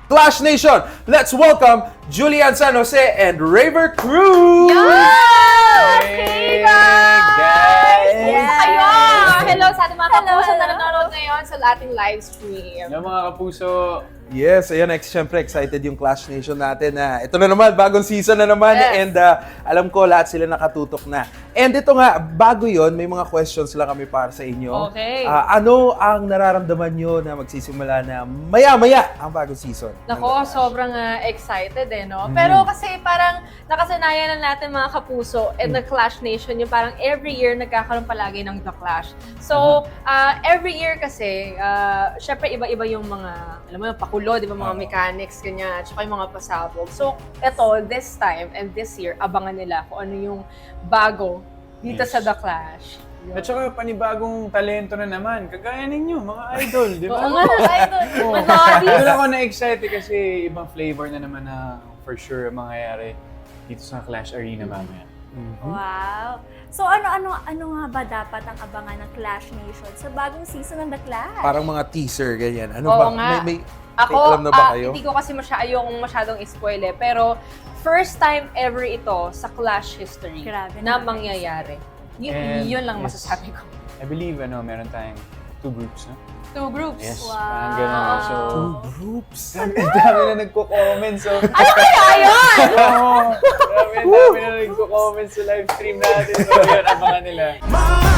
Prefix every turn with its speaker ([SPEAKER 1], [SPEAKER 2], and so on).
[SPEAKER 1] Clash Nation. Let's welcome Julian San Jose and Raver Cruz!
[SPEAKER 2] Hey guys!
[SPEAKER 3] Yes!
[SPEAKER 2] Kayo! Hello sa ating mga
[SPEAKER 3] Hello,
[SPEAKER 2] kapuso na
[SPEAKER 3] hello.
[SPEAKER 2] nanonood ngayon sa ating live stream.
[SPEAKER 4] Hello mga kapuso!
[SPEAKER 1] Yes, ayan, syempre excited yung Clash Nation natin na ito na naman, bagong season na naman,
[SPEAKER 2] Yes.
[SPEAKER 1] and alam ko lahat sila nakatutok na. And ito nga, bago yon, may mga questions lang kami para sa inyo.
[SPEAKER 2] Okay.
[SPEAKER 1] Ano ang nararamdaman nyo na magsisimula na maya-maya ang bagong season? ng
[SPEAKER 2] Nako,
[SPEAKER 1] Clash?
[SPEAKER 2] sobrang excited no? Pero kasi parang nakasanayan na natin mga kapuso and the Clash Nation, yung parang every year nagkakaroon palagi ng The Clash. So, every year kasi, syempre iba-iba yung mga, alam mo yung pakulo, di ba, mga mechanics, ganyan, tsaka yung mga pasabog. So, eto, this time and this year, abangan nila kung ano yung bago dito
[SPEAKER 4] Yes.
[SPEAKER 2] sa The Clash.
[SPEAKER 4] At saka panibagong talento na naman, kagaya ninyo, mga idol, di ba?
[SPEAKER 2] Oo nga, idol.
[SPEAKER 4] Oo.
[SPEAKER 2] Manodis.
[SPEAKER 4] Doon ako na-excited kasi ibang flavor na naman na for sure mangyayari dito sa Clash Arena mamaya.
[SPEAKER 3] Wow! So ano nga ba dapat ang abangan ng Clash Nation sa bagong season ng The Clash?
[SPEAKER 1] Parang mga teaser, ganyan. Ano
[SPEAKER 2] Oo
[SPEAKER 1] ba?
[SPEAKER 2] nga.
[SPEAKER 1] May
[SPEAKER 2] Ako,
[SPEAKER 1] alam na ba kayo?
[SPEAKER 2] hindi ko kasi ayokong masyadong spoil pero first time ever ito sa Clash history
[SPEAKER 3] Grabe
[SPEAKER 2] na
[SPEAKER 3] naman.
[SPEAKER 2] mangyayari.
[SPEAKER 4] And,
[SPEAKER 2] Yun lang
[SPEAKER 4] yes.
[SPEAKER 2] masasabi ko.
[SPEAKER 4] I believe, meron tayong 2 groups, no?
[SPEAKER 2] 2 groups.
[SPEAKER 4] Yes,
[SPEAKER 3] Wow.
[SPEAKER 4] parang gano'n. So,
[SPEAKER 1] Two groups.
[SPEAKER 4] ang dami na nagko-comment, so...
[SPEAKER 2] Ano kaya yun?
[SPEAKER 4] Oo! Dami na nagko-comment sa live stream natin. So, yun, abangan nila.
[SPEAKER 1] Mama!